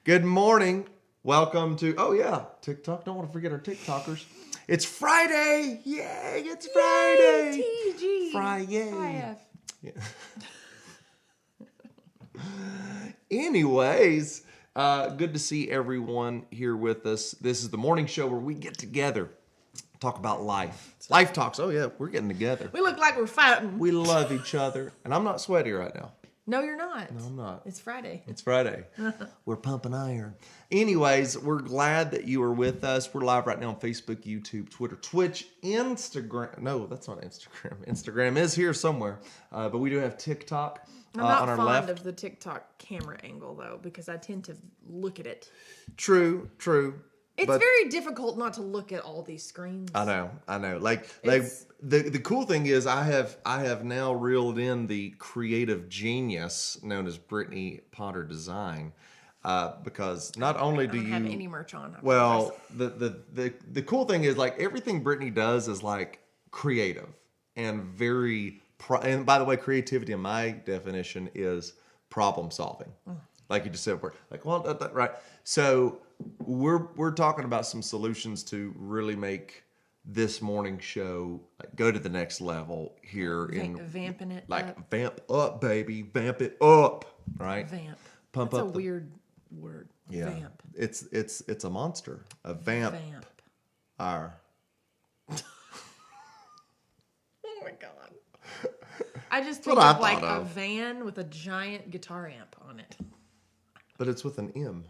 Good morning. Welcome to, TikTok. Don't want to forget our TikTokers. It's Friday. Yay, it's Friday. TG. Friday. Yeah. Anyways, good to see everyone here with us. This is the morning show where we get together, talk about life. Life talks. Oh, yeah, we're getting together. We look like we're fighting. We love each other. And I'm not sweaty right now. No, you're not. No, I'm not. It's Friday. It's Friday. We're pumping iron. Anyways, we're glad that you are with us. We're live right now on Facebook, YouTube, Twitter, Twitch, Instagram. No, that's not Instagram. Instagram is here somewhere. But we do have TikTok I'm not on our fond left. of the TikTok camera angle, though, because I tend to look at it. True. It's very difficult not to look at all these screens. I know. Like the cool thing is I have now reeled in the creative genius known as Brittany Potter Design, because not only do you have any merch on. Well, the cool thing is like everything Brittany does is like creative and very and by the way, creativity in my definition is problem solving. Like you just said, like, well, right. So we're talking about some solutions to really make this morning show go to the next level here vamping it like up. Vamp up, baby, vamp it up, right? Vamp. Pump That's up. a weird word. Yeah, Vamp. It's a monster. A vamp. Oh my god. I just think of like a van with a giant guitar amp on it. But it's with an M.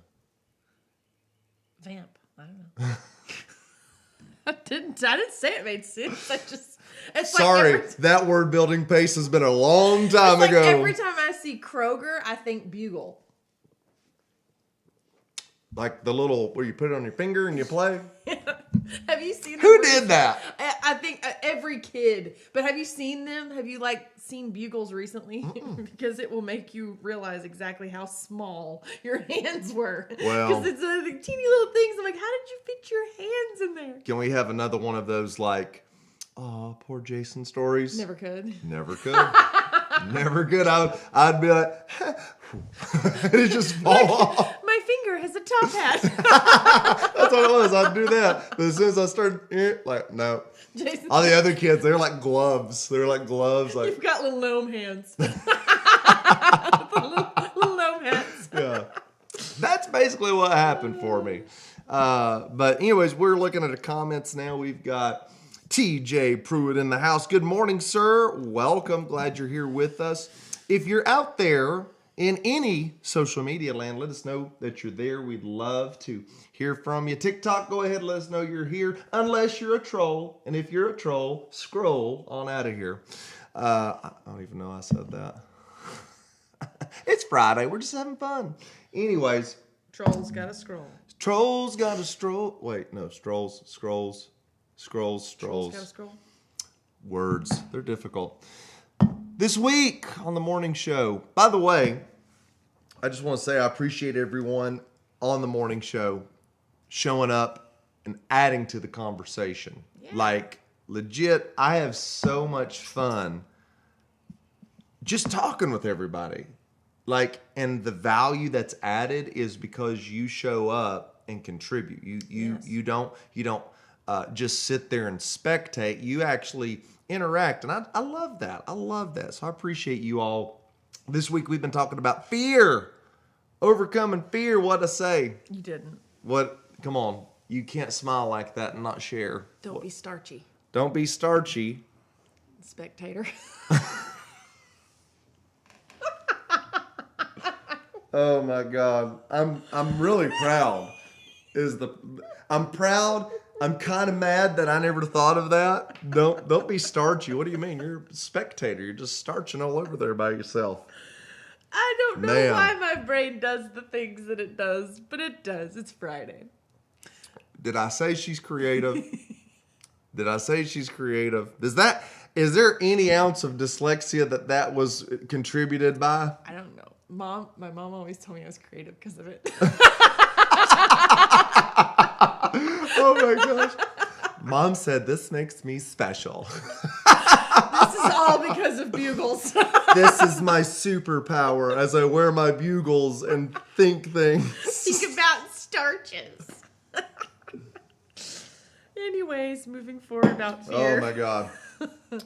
Vamp. I don't know. I didn't say it made sense. It's sorry, like that word building pace has been a long time it's ago. Like every time I see Kroger, I think Bugle. Like the little where you put it on your finger and you play. Have you seen them? Who did that? I think every kid. But have you seen them? Have you seen Bugles recently? Because it will make you realize exactly how small your hands were. Well, because it's teeny little things. I'm like, how did you fit your hands in there? Can we have another one of those like, oh, poor Jason stories? Never could. Never could. Never could. I'd be like, it just fall off. My finger has a top hat. That's what it was. I'd do that. But as soon as I started, no. Jason, all the other kids, they're like gloves. Like, you've got little gnome hands. little gnome hats. Yeah. That's basically what happened for me. But anyways, we're looking at the comments now. We've got TJ Pruitt in the house. Good morning, sir. Welcome. Glad you're here with us. If you're out there in any social media land, let us know that you're there. We'd love to hear from you. TikTok, go ahead, let us know you're here, unless you're a troll. And if you're a troll, scroll on out of here. I don't even know I said that. It's Friday. We're just having fun. Anyways. Trolls gotta scroll. Trolls gotta stroll. Wait, no, scrolls. Trolls gotta scroll. Words. They're difficult. This week on the morning show. By the way, I just want to say I appreciate everyone on the morning show showing up and adding to the conversation. Yeah. Like, legit, I have so much fun just talking with everybody. Like, and the value that's added is because you show up and contribute. You don't just sit there and spectate. You actually interact, and I love that. I love that. So I appreciate you all. This week we've been talking about fear, overcoming fear. What I say? You didn't. What? Come on, you can't smile like that and not share. Don't be starchy. Don't be starchy. Spectator. Oh my God, I'm really proud. I'm proud. I'm kind of mad that I never thought of that. Don't be starchy. What do you mean? You're a spectator. You're just starching all over there by yourself. I don't know Man. why my brain does the things that it does, but it does. It's Friday. Did I say she's creative? Did I say she's creative? Is there any ounce of dyslexia that was contributed by? I don't know. My mom always told me I was creative because of it. Oh my gosh. Mom said, this makes me special. This is all because of bugles. This is my superpower as I wear my bugles and think things. Think about starches. Anyways, moving forward about fear. Oh my God.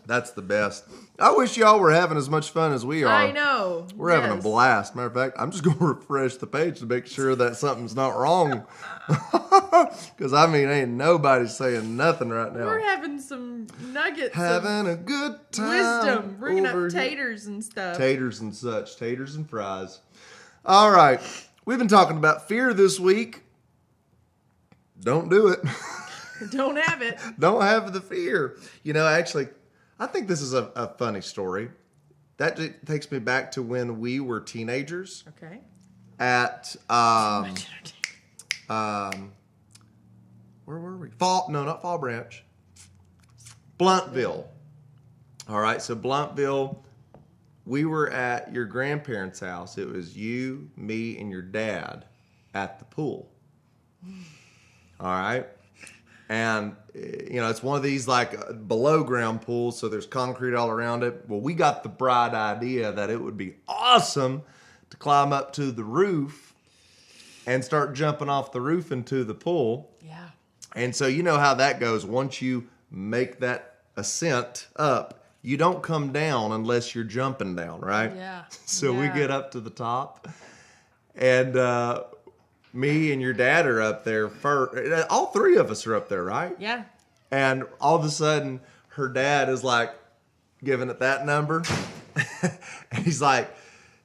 That's the best. I wish y'all were having as much fun as we are. I know. We're having a blast. Matter of fact, I'm just going to refresh the page to make sure that something's not wrong. Because, I mean, ain't nobody saying nothing right now. We're having some nuggets. Having a good time. Wisdom. Bringing over up here. taters and stuff. Taters and such. Taters and fries. All right. We've been talking about fear this week. Don't do it. Don't have it. Don't have the fear. You know, actually, I think this is a funny story. That takes me back to when we were teenagers Okay. at where were we? Not Fall Branch. Bluntville. All right, so Bluntville, we were at your grandparents' house. It was you, me, and your dad at the pool. All right. And, you know, it's one of these like below ground pools, so there's concrete all around it. Well, we got the bright idea that it would be awesome to climb up to the roof and start jumping off the roof into the pool. Yeah. And so you know how that goes. Once you make that ascent up, you don't come down unless you're jumping down, right? Yeah. So we Yeah. get up to the top, and me and your dad are up there first. All three of us are up there, right? Yeah. And all of a sudden, her dad is like giving it that number. And he's like,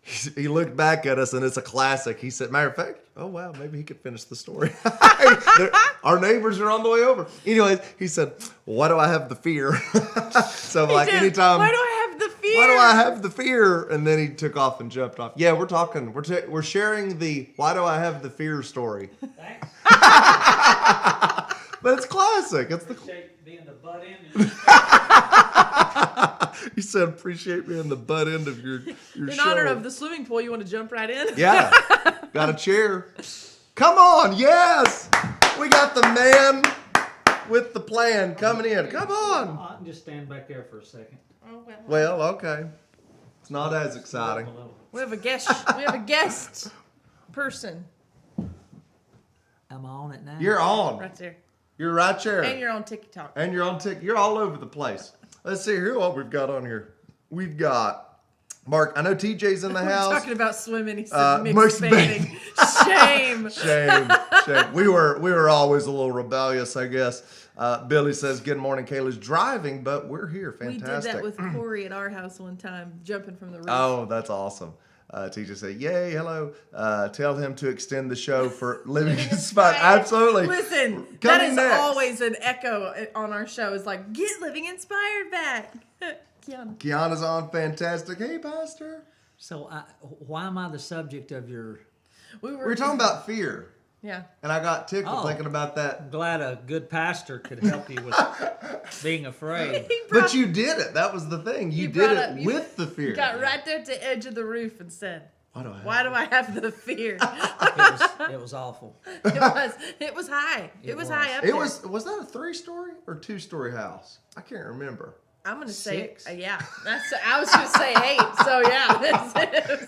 he looked back at us, and it's a classic. He said, matter of fact, oh, wow, maybe he could finish the story. Our neighbors are on the way over. Anyways, he said, why do I have the fear? So He like did. anytime. Why do I have the fear? Why do I have the fear? And then he took off and jumped off. Yeah, we're sharing the why do I have the fear story. Thanks. But it's classic. It's the Appreciate being the butt end. He said, appreciate being the butt end of your In show. honor of the swimming pool, you want to jump right in? Yeah. Got a chair. Come on, yes! We got the man with the plan coming in. Come on. I can just stand back there for a second. Oh, well. Well, okay. It's not as exciting. A little. We have a guest. We have a guest person Am I on it now? You're on. right there, You're right there. and you're on TikTok. And you're on TikTok. You're all over the place. Let's see here what we've got on here. We've got Mark. I know TJ's in the We're house. talking about swimming. He said mixed mixed bathing. Shame. Shame. Shame. We were always a little rebellious, I guess. Billy says, "Good morning, Kayla's driving, but we're here." Fantastic. We did that with Corey at our house one time, jumping from the roof. Oh, that's awesome. Teacher said, "Yay, hello." Tell him to extend the show for living inspired. Absolutely. Listen, that Coming is next. always an echo on our show. It's like, get living inspired back. Kiana. Kiana's on. Fantastic. Hey, Pastor. So why am I the subject of your... We We were talking about fear, Yeah. and I got tickled Oh. thinking about that. I'm glad a good pastor could help you with being afraid. He brought- But you did it. That was the thing. You You did brought it up- you with the fear. got right there at the edge of the roof and said, Why do I have "Why do I have the fear?" It was awful. It was high. It was high up It there. was that a 3-story or 2-story house? I can't remember. I'm gonna say, 6? yeah. I was gonna say 8. So yeah.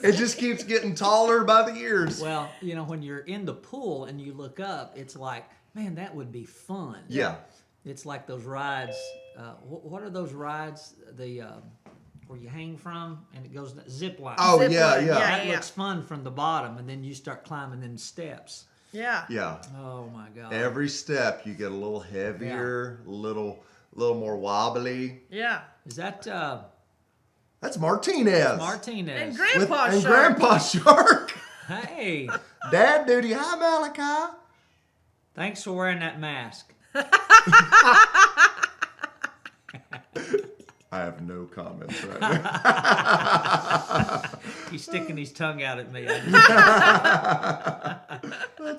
It just keeps getting taller by the years. Well, you know, when you're in the pool and you look up, it's like, man, that would be fun. Yeah. It's like those rides. What are those rides? The where you hang from and it goes zip line. Oh, Zip yeah, line, yeah. That looks fun from the bottom, and then you start climbing them steps. Yeah. Yeah. Oh my God! Every step you get a little heavier, a little more wobbly. Yeah. Is that That's Martinez. Martinez? And Grandpa and Shark. Grandpa Shark. Hey, Dad duty. Hi, Malachi. thanks for wearing that mask. I have no comments right now. He's sticking his tongue out at me. That's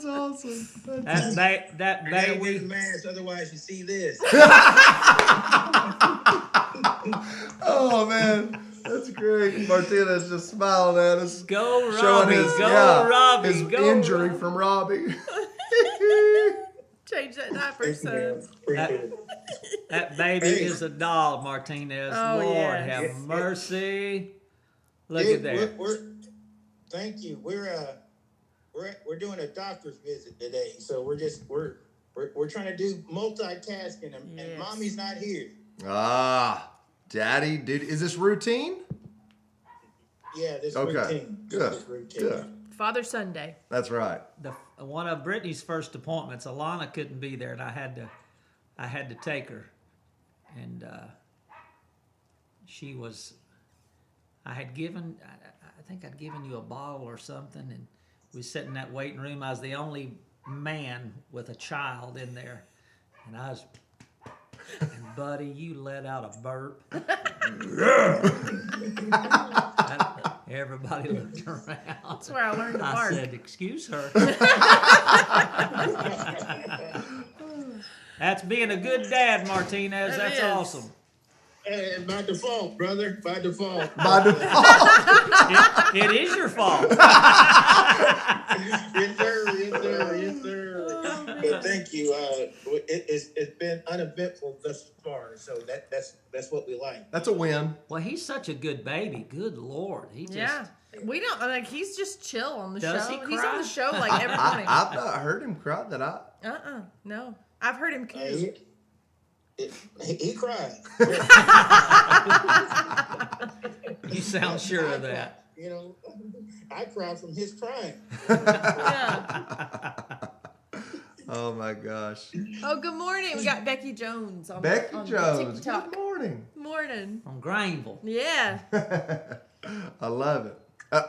awesome. That Gotta wear baby. the mask, otherwise you see this. Oh man, that's great. Martinez just smiling at us, Go showing Robbie, his go Robbie, his go injury Robbie. from Robbie. Change that diaper, Thank you, man. son. Appreciate it. That baby Hey. is a doll, Martinez. Oh, Lord yes. have Yes, yes. mercy. Look Yeah, at that. Thank you. We're doing a doctor's visit today, so we're trying to do multitasking, and Yes. mommy's not here. Daddy, is this routine? Yeah, this Okay, routine. good, This routine. good. Father Sunday. That's right. One of Brittany's first appointments, Alana couldn't be there, and I had to take her, and she was. I think I'd given you a bottle or something, and we sat in that waiting room. I was the only man with a child in there, and I was. And buddy, you let out a burp. Everybody looked around. That's where I learned to I bark. said, "Excuse her." That's being a good dad, Martinez. That That's is. awesome. And by default, brother. By default. By default. It is your fault. Yes, sir. Yes, sir. Yes, sir. But thank you. It's been uneventful thus far, so that's what we like. That's a win. Well, he's such a good baby. Good Lord. He just. Yeah. We don't like. He's just chill on the Does show. he He's cry? on the show like every morning. I've not heard him cry that I. No. I've heard him coo. He cried. You sound sure of that. You know, I cried from his crying. Yeah. Oh my gosh. Oh, good morning. We got Becky Jones on Becky on Jones. TikTok. Good morning. Morning. From Granville. Yeah. I love it.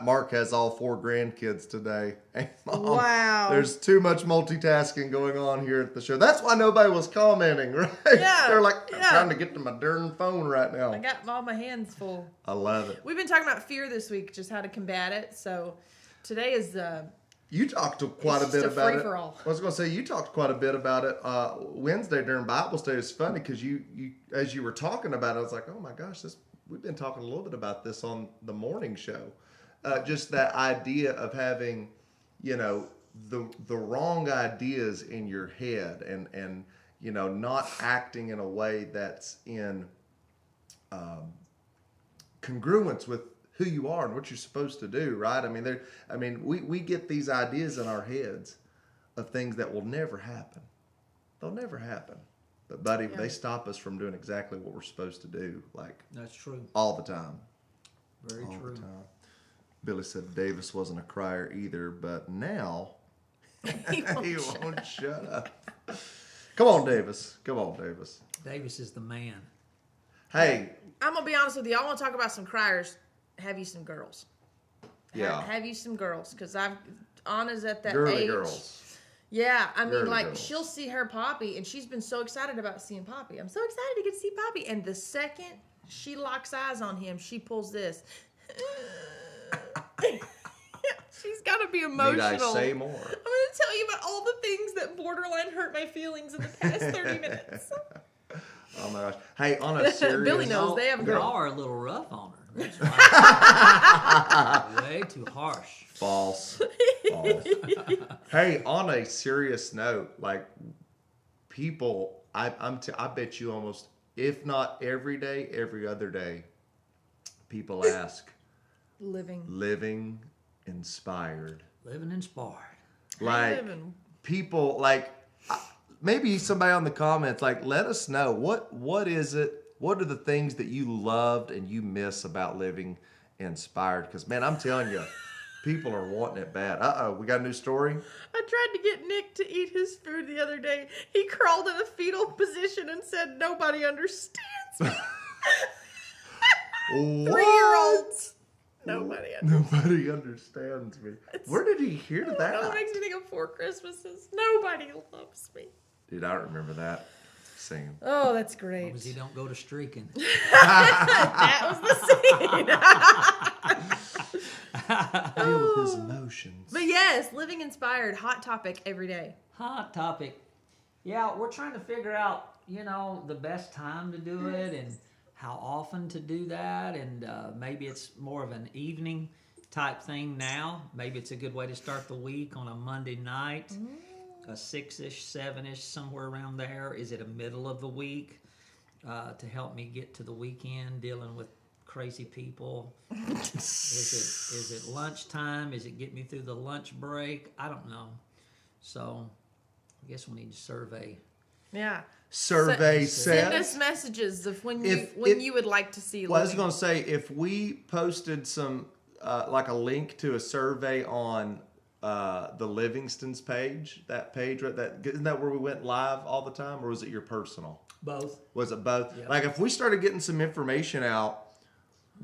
Mark has all 4 grandkids today. Hey, Mom, Wow. There's too much multitasking going on here at the show. That's why nobody was commenting, right? Yeah, They're like, I'm yeah. trying to get to my darn phone right now. I got all my hands full. I love it. We've been talking about fear this week, just how to combat it. So today is You talked quite a It's bit just a about it. free-for-all. I was going to say, you talked quite a bit about it Wednesday during Bible study. It's funny because you, as you were talking about it, I was like, oh my gosh, we've been talking a little bit about this on the morning show. Just that idea of having, the wrong ideas in your head and not acting in a way that's in congruence with who you are and what you're supposed to do, right? We get these ideas in our heads of things that will never happen. They'll never happen. But buddy, Yeah. they stop us from doing exactly what we're supposed to do, like That's true. all the time. Very All true. the time. Billy said Davis wasn't a crier either, but now He won't He shut won't shut up. Come on, Davis. Come on, Davis. Davis is the man. Hey, I'm gonna be honest with you. I want to talk about some criers. Have you some girls? yeah. Have you some girls? Because Anna's at that Girly age. girls. Yeah, I mean, Girly like girls. she'll see her Poppy, and she's been so excited about seeing Poppy. I'm so excited to get to see Poppy. And the second she locks eyes on him, she pulls this. She's got to be emotional. Need I say more? I'm going to tell you about all the things that borderline hurt my feelings in the past 30 minutes. Oh my gosh. Hey, on a serious Billy knows they have a Y'all girl. are a little rough on her. That's why. Way too harsh. False. False. Hey, on a serious note, like people, I bet you almost, if not every day, every other day, people ask, living inspired. Living inspired. Like people, like maybe somebody on the comments, like let us know what is it? What are the things that you loved and you miss about living inspired? Because man, I'm telling you. People are wanting it bad. We got a new story? I tried to get Nick to eat his food the other day. He crawled in a fetal position and said, "Nobody understands me." 3-year-olds. Nobody understands me. Where did he hear that? It makes me think of 4 Christmases. Nobody loves me. Dude, I remember that scene. Oh, that's great. Because you don't go to streaking. That was the scene. Deal with his emotions. But yes, living inspired, hot topic every day. Hot topic. Yeah, we're trying to figure out, the best time to do it and how often to do that. And maybe it's more of an evening type thing now. Maybe it's a good way to start the week on a Monday night, a 6-ish, 7-ish, somewhere around there. Is it a middle of the week to help me get to the weekend dealing with crazy people? Is it lunchtime? Is it get me through the lunch break? I don't know. So I guess we need to survey. Yeah. Survey Send says. us messages of when If you would like to see. Well, I was living. going to say, if we posted some, like a link to a survey on the Livingston's page, that page, right? Isn't that where we went live all the time, or was it your personal? Both. Was it both? Yeah. Like, if we started getting some information out,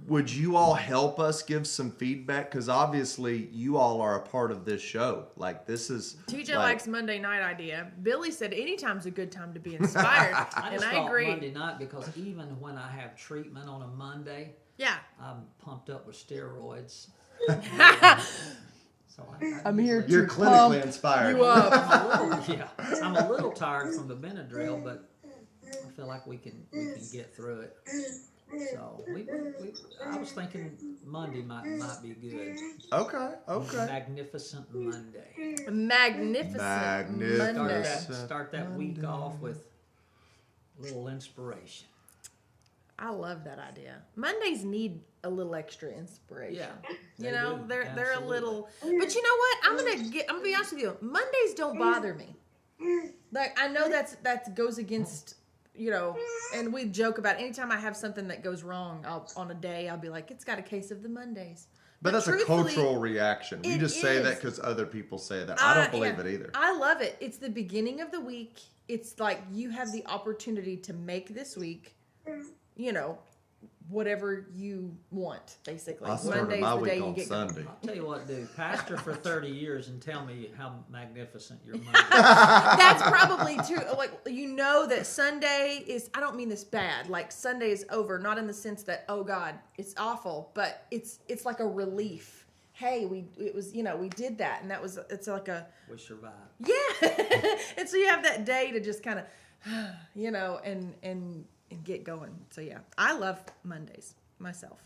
would you all help us give some feedback? Because obviously, you all are a part of this show. Like, this is. TJ like, likes Monday night idea. Billy said anytime's a good time to be inspired, I and just I thought agree. Monday night because even when I have treatment on a Monday, Yeah. I'm pumped up with steroids. So I'm here You're clinically inspired. You up. I'm a little tired from the Benadryl, but I feel like we can get through it. So I was thinking Monday might be good. Okay. Magnificent Monday. Magnificent Monday. Start that week off with a little inspiration. I love that idea. Mondays need a little extra inspiration. Yeah, You they know, do. they're a Absolutely. little. But you know what? I'm gonna be honest with you. Mondays don't bother me. Like I know that goes against, and we joke about anytime I have something that goes wrong on a day, I'll be like, it's got a case of the Mondays. But that's a truthfully, cultural reaction. We it just say that is. because other people say that. I don't believe yeah. it either. I love it. It's the beginning of the week. It's like you have the opportunity to make this week, whatever you want, basically. I started Monday's my the day week you on get going. Sunday. I'll tell you what, dude. Pastor for 30 years and tell me how magnificent your Monday is. That's probably true. Like, that Sunday is, I don't mean this bad. Like, Sunday is over, not in the sense that, oh God, it's awful, but it's like a relief. Hey, we did that. And it's like a, We survived. yeah. And so you have that day to just kind of, and get going. So yeah, I love Mondays myself.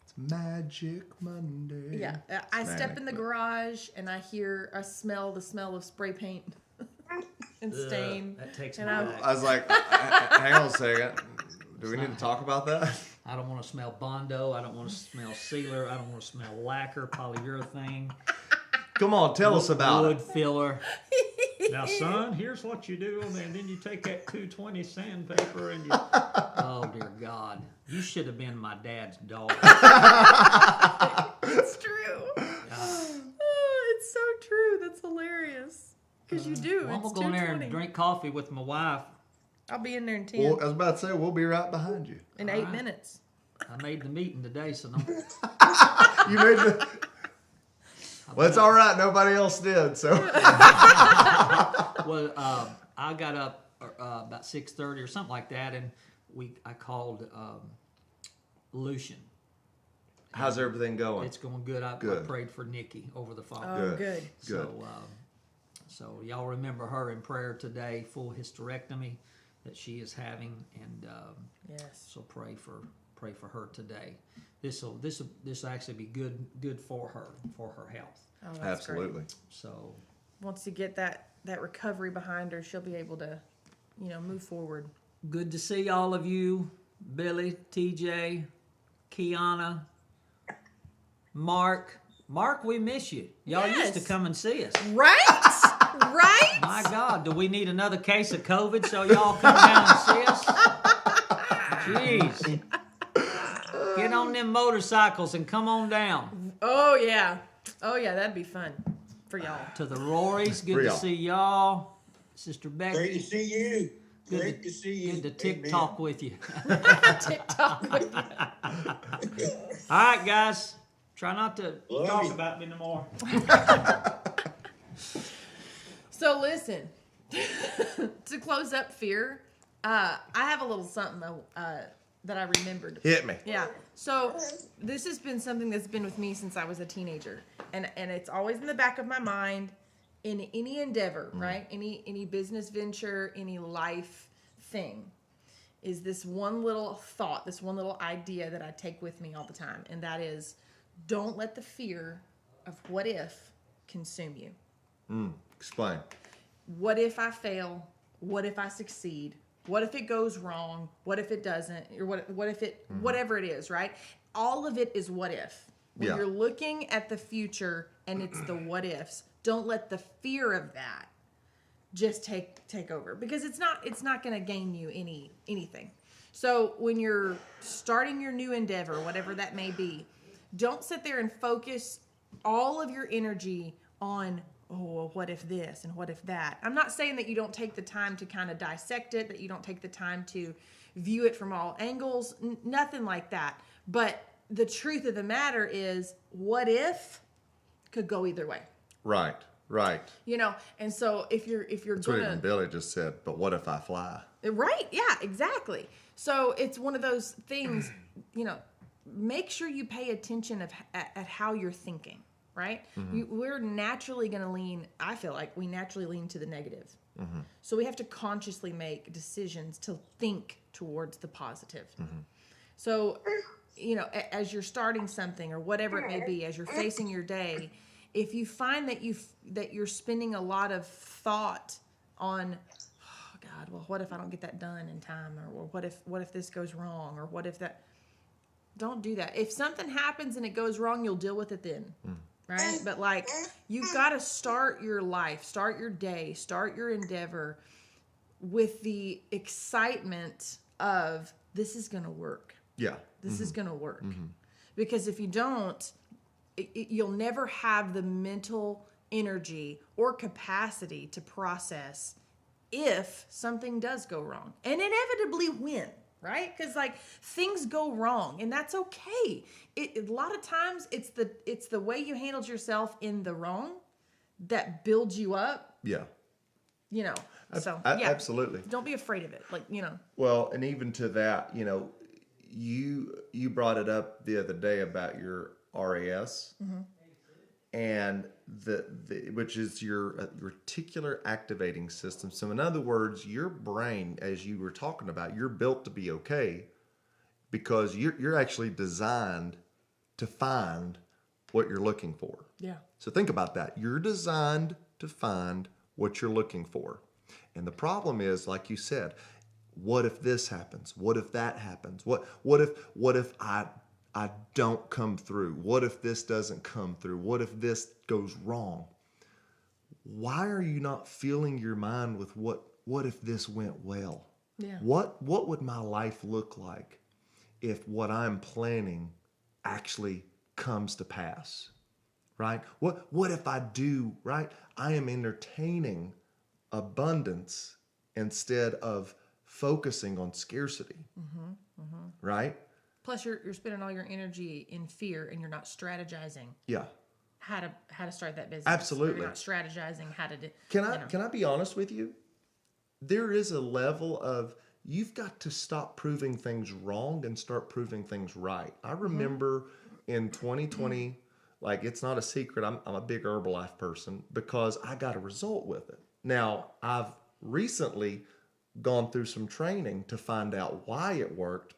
It's Magic Monday. Yeah. I step in the garage and I smell the smell of spray paint and stain. That takes And me I'm- back. I was like, hang on a second. Do we need to talk about that? I don't want to smell Bondo. I don't want to smell sealer. I don't want to smell lacquer, polyurethane, Come on, tell us about wood it. filler. Now, son, here's what you do, and then you take that 220 sandpaper and you. Oh dear God, you should have been my dad's dog. It's true. Oh, it's so true. That's hilarious. because you do. Well, I'm It's gonna go in there 2:20. and drink coffee with my wife. I'll be in there in 10. Well, I was about to say, we'll be right behind you. in 8 minutes. I made the meeting today, so no. You made the. Well, it's all right. Nobody else did. So Well, I got up about 6:30 or something like that, and I called Lucian. how's everything going? It's going good. I Good. prayed for Nikki over the phone. Oh, good. Good. So y'all remember her in prayer today, full hysterectomy that she is having, and Yes. so pray for her today. This will actually be good for her health. Oh, that's Absolutely. Great. So Once you get that recovery behind her, she'll be able to, move forward. good to see all of you, Billy, TJ, Kiana, Mark. Mark, we miss you. Y'all used to Yes. come and see us. Right? Right? My God, do we need another case of COVID so y'all come down and see us? Jeez. Get on them motorcycles and come on down. Oh, yeah. Oh, yeah, that'd be fun for y'all. To the Rorys, good For to y'all. see y'all. Sister Great to Becky, see you. good Great to see you. good to Amen. TikTok with you. TikTok. All right, guys. Try not to Love talk you. about me no more. So listen, to close up fear, I have a little something that I remembered. Hit me. Yeah. So this has been something that's been with me since I was a teenager, and it's always in the back of my mind in any endeavor, right? Any business venture, any life thing, is this one little thought, this one little idea that I take with me all the time, and that is, don't let the fear of what if consume you. Explain. What if I fail? What if I succeed? What if it goes wrong? What if it doesn't? Or what if it, whatever it is, right? All of it is what if. When Yeah. you're looking at the future and it's the what ifs, don't let the fear of that just take over, because it's not going to gain you anything. So when you're starting your new endeavor, whatever that may be, don't sit there and focus all of your energy on, oh, well, what if this and what if that. I'm not saying that you don't take the time to kind of dissect it, that you don't take the time to view it from all angles, nothing like that. But the truth of the matter is, what if could go either way. Right. Right. And so if you're That's what even gonna, Billy just said. But what if I fly? right, yeah, exactly. So it's one of those things, make sure you pay attention at how you're thinking, right? We're naturally going to lean, I feel like we naturally lean to the negative. So we have to consciously make decisions to think towards the positive. So, as you're starting something or whatever it may be, as you're facing your day, if you find that you're spending a lot of thought on, oh God, well, what if I don't get that done in time, or what if this goes wrong, or what if that, don't do that. If something happens and it goes wrong, you'll deal with it then, right? But you've got to start your life, start your day, start your endeavor with the excitement of, this is going to work. Yeah. This is going to work. Because if you don't, you'll never have the mental energy or capacity to process if something does go wrong. And inevitably when, right? Because things go wrong, and that's okay. A lot of times it's the way you handled yourself in the wrong that builds you up, Yeah. So Absolutely. don't be afraid of it. Well, and even to that, you brought it up the other day about your RAS, and the which is your reticular activating system. So in other words, your brain, as you were talking about, you're built to be okay because you're actually designed to find what you're looking for. Yeah. So think about that. You're designed to find what you're looking for. And the problem is, like you said, what if this happens? What if that happens? What if I don't come through? What if this doesn't come through? What if this goes wrong? Why are you not filling your mind with what if this went well? Yeah. What would my life look like if what I'm planning actually comes to pass? Right? What if I do, right? I am entertaining abundance instead of focusing on scarcity. Right? Plus, you're spending all your energy in fear, and you're not strategizing Yeah. how to start that business. Absolutely. You're not strategizing how to do. Can I be honest with you? There is a level of you've got to stop proving things wrong and start proving things right. I remember in 2020, like it's not a secret, I'm a big Herbalife person because I got a result with it. Now, I've recently gone through some training to find out why it worked.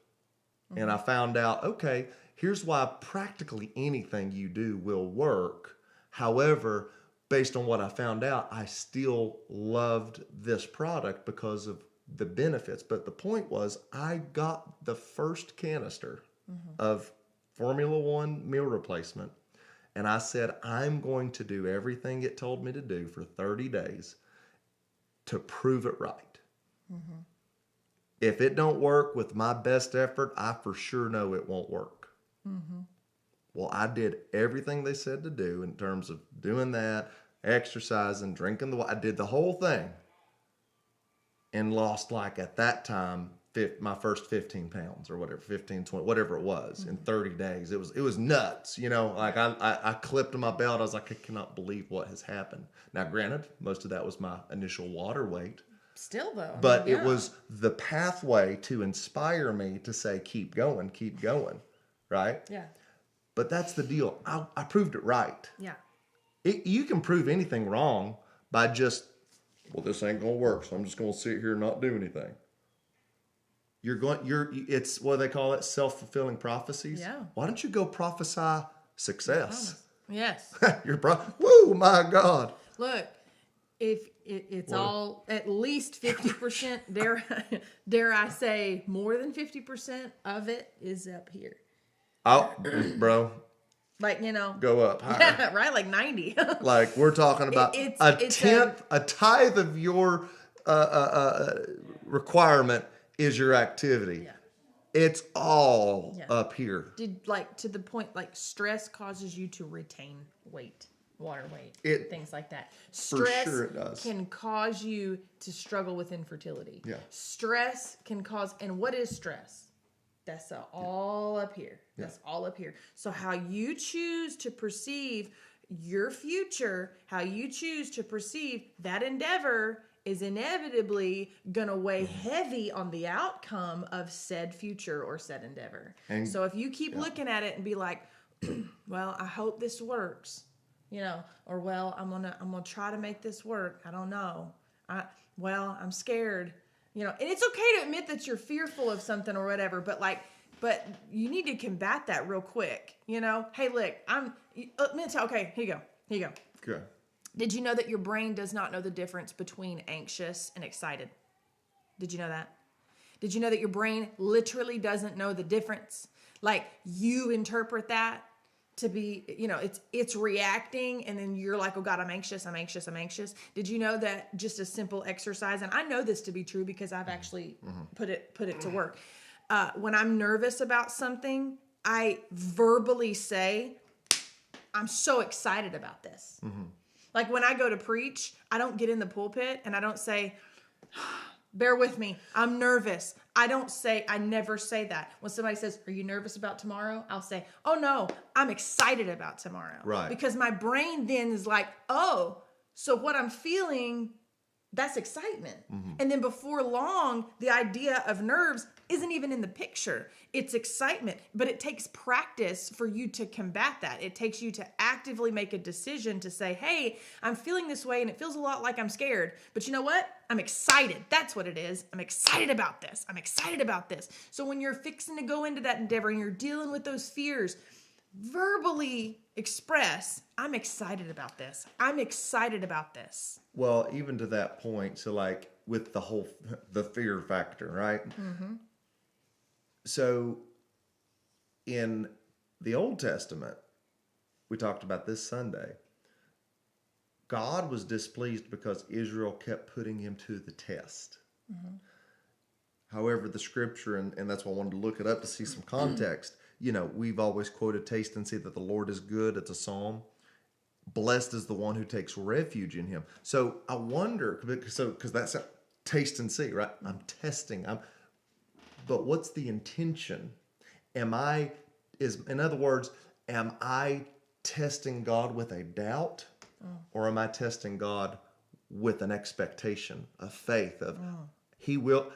And I found out, okay, here's why practically anything you do will work. However, based on what I found out, I still loved this product because of the benefits. But the point was, I got the first canister of Formula One meal replacement. And I said, I'm going to do everything it told me to do for 30 days to prove it right. If it don't work with my best effort, I for sure know it won't work. Well, I did everything they said to do in terms of doing that, exercising, drinking the water. I did the whole thing and lost, like at that time, my first 15 pounds or whatever, 15, 20, whatever it was in 30 days. It was nuts, you know, like I clipped my belt. I was like, I cannot believe what has happened. Now, granted, most of that was my initial water weight. Still though. But it was the pathway to inspire me to say, keep going, right? Yeah. But that's the deal. I proved it right. Yeah. You can prove anything wrong by just, well, this ain't gonna work, so I'm just gonna sit here and not do anything. It's what they call it, self-fulfilling prophecies. Yeah. Why don't you go prophesy success? Yes. Woo, my God. Look, if it's all at least 50%, dare I say more than 50% of it is up here. Oh, bro, Like, you know. go up higher. Yeah, right? Like 90. Like we're talking about a tithe of your requirement is your activity. Yeah. It's all Yeah. up here. To the point, like stress causes you to retain weight, water weight, things like that. Stress sure it does. can cause you to struggle with infertility. Yeah. Stress can cause, and what is stress? That's all up here. That's all up here. So how you choose to perceive your future, how you choose to perceive that endeavor is inevitably going to weigh heavy on the outcome of said future or said endeavor. And- so if you keep looking at it and be like, well, I hope this works, you know, or well, I'm going to try to make this work. I don't know. I'm scared, you know, and it's okay to admit that you're fearful of something or whatever, but you need to combat that real quick, you know? Hey, look, okay, here you go. Okay. Did you know that your brain does not know the difference between anxious and excited? Did you know that? Did you know that your brain literally doesn't know the difference? Like you interpret that to be, you know, it's reacting and then you're like, oh God, I'm anxious. Did you know that just a simple exercise, and I know this to be true because I've actually put it to work. When I'm nervous about something, I verbally say, I'm so excited about this. Like when I go to preach, I don't get in the pulpit and I don't say, bear with me, I'm nervous. I never say that. When somebody says, are you nervous about tomorrow? I'll say, oh no, I'm excited about tomorrow. Right. Because my brain then is like, oh, so what I'm feeling, that's excitement. And then before long, the idea of nerves isn't even in the picture. It's excitement, but it takes practice for you to combat that. It takes you to actively make a decision to say, hey, I'm feeling this way and it feels a lot like I'm scared, but you know what? I'm excited. That's what it is. I'm excited about this. So when you're fixing to go into that endeavor and you're dealing with those fears, verbally express, I'm excited about this. Well, even to that point, so like with the fear factor, right? So in the Old Testament, we talked about this Sunday, God was displeased because Israel kept putting him to the test. However, the scripture, and that's why I wanted to look it up to see some context, you know, we've always quoted, taste and see that the Lord is good. It's a psalm. blessed is the one who takes refuge in him. So I wonder, because that's a taste and see, right? I'm testing. But what's the intention? In other words, am I testing God with a doubt, or am I testing God with an expectation, a faith of He will?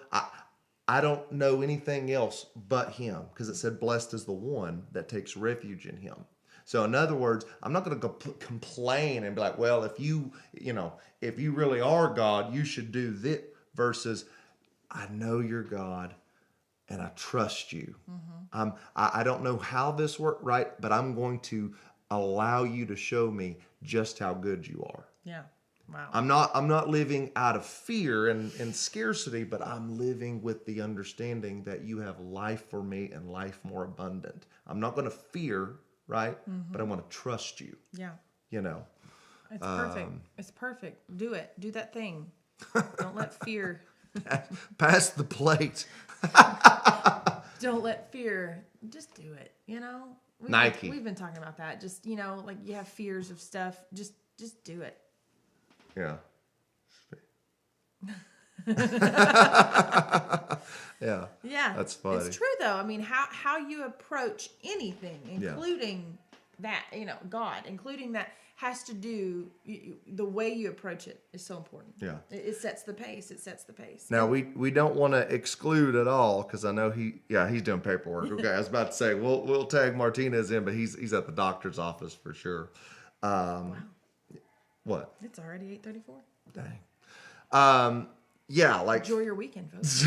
I don't know anything else but Him, because it said, "Blessed is the one that takes refuge in Him." So in other words, I'm not going to complain and be like, "Well, if you really are God, you should do this." Versus, I know you're God, and I trust you. I don't know how this worked, right? But I'm going to allow you to show me just how good you are. Yeah. Wow. I'm not living out of fear and scarcity, but I'm living with the understanding that you have life for me and life more abundant. I'm not going to fear, right? But I want to trust you. Yeah. You know. It's perfect. It's perfect. Do it. Do that thing. Don't let fear. Pass the plate. Don't let fear. Just do it. You know. Nike. We've been talking about that. Just like you have fears of stuff. Just do it. Yeah. Yeah. Yeah. That's funny. It's true though. I mean, how you approach anything, including that, God, including that, has to do the way you approach it is so important. Yeah. It sets the pace. It sets the pace. Now we don't want to exclude at all, because I know he's doing paperwork. Okay, I was about to say we'll tag Martinez in, but he's at the doctor's office for sure. Wow. What? It's already 8:34. Dang. Yeah, like Enjoy your weekend, folks.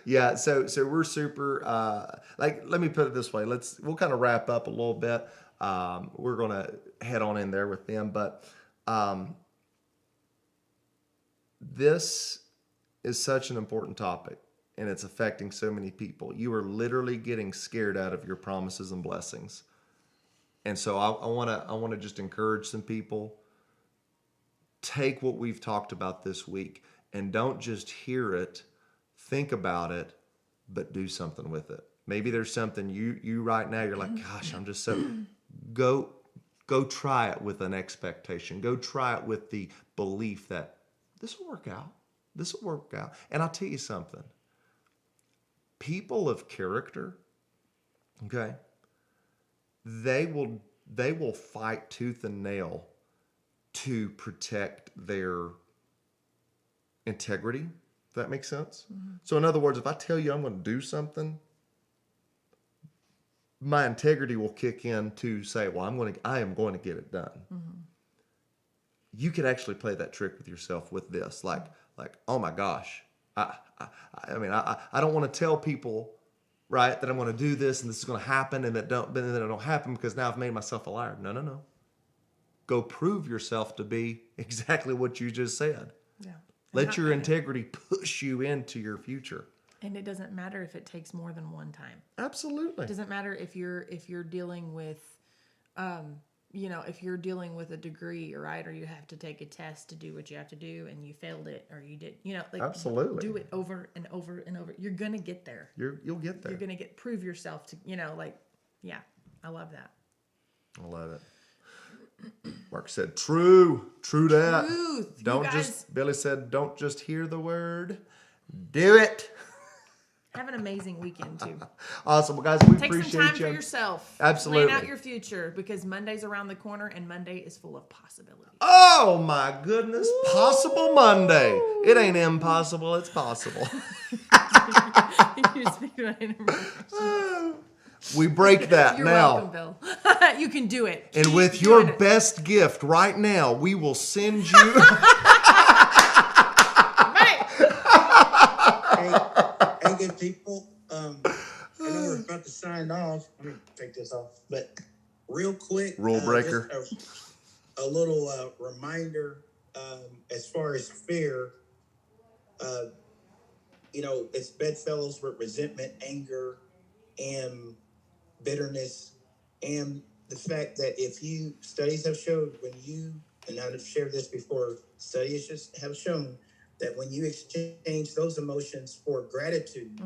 yeah. So we're super. Let me put it this way. We'll kind of wrap up a little bit. We're gonna head on in there with them, but this is such an important topic, and it's affecting so many people. You are literally getting scared out of your promises and blessings. And so I want to just encourage some people. Take what we've talked about this week and don't just hear it, think about it, but do something with it. Maybe there's something you right now, you're like, gosh, I'm just so... Go try it with an expectation. Go try it with the belief that this will work out. This will work out. And I'll tell you something. People of character, okay, they will fight tooth and nail to protect their integrity, if that makes sense. So in other words, if I tell you I'm going to do something, my integrity will kick in to say, well, I am going to get it done. You could actually play that trick with yourself with this, like, oh my gosh, I don't want to tell people, right, that I'm going to do this and this is going to happen, and then it don't happen because now I've made myself a liar. No. Go prove yourself to be exactly what you just said. Yeah. Let your integrity push you into your future. And it doesn't matter if it takes more than one time. Absolutely. It doesn't matter if you're dealing with, if you're dealing with a degree, right, or you have to take a test to do what you have to do and you failed it, or you did, absolutely, do it over and over and over. You're gonna get there. You'll get there. You're gonna prove yourself to, I love that. I love it. Mark said, true that. Truth. Billy said, don't just hear the word, do it. Have an amazing weekend too. Awesome. Well, guys, we appreciate you. Take some time for yourself. Absolutely. Plan out your future, because Monday's around the corner and Monday is full of possibilities. Oh my goodness. Possible Monday. It ain't impossible. It's possible. We break that You're now. welcome, Bill. You can do it. And Keep with your doing it. best gift right now, we will send you... Hey, good people. I know we're about to sign off. Let me take this off. But real quick, Rule breaker. Just a little reminder as far as fear. It's bedfellows with resentment, anger, and bitterness, and the fact that studies have showed and I've shared this before, studies just have shown that when you exchange those emotions for gratitude,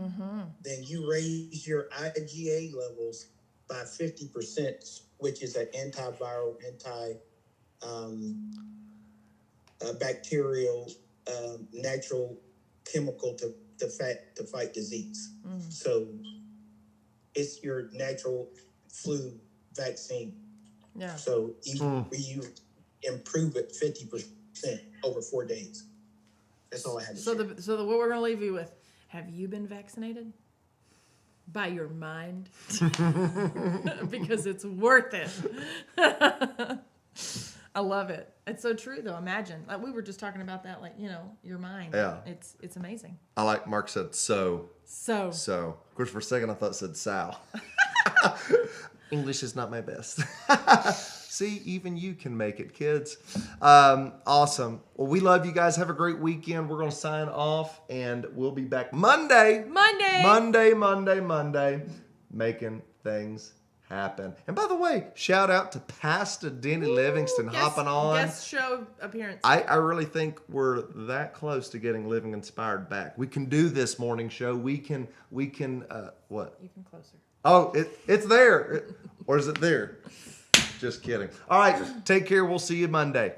then you raise your IgA levels by 50%, which is an antiviral, bacterial, natural chemical to fight disease. So it's your natural flu vaccine. Yeah. So you improve it 50% over 4 days. That's all I had to say. What we're gonna leave you with: have you been vaccinated? By your mind, because it's worth it. I love it. It's so true, though. Imagine, like we were just talking about that, like your mind. Yeah. It's amazing. I like Mark said so. So. Of course, for a second I thought it said Sal. English is not my best. See, even you can make it, kids. Awesome. Well, we love you guys. Have a great weekend. We're going to sign off, and we'll be back Monday, making things happen. And by the way, shout out to Pastor Denny Livingston hopping on. Guest show appearance. I really think we're that close to getting Living Inspired back. We can do this morning show. We can what? You can closer. Oh, it's there. Or is it there? Just kidding. All right, take care. We'll see you Monday.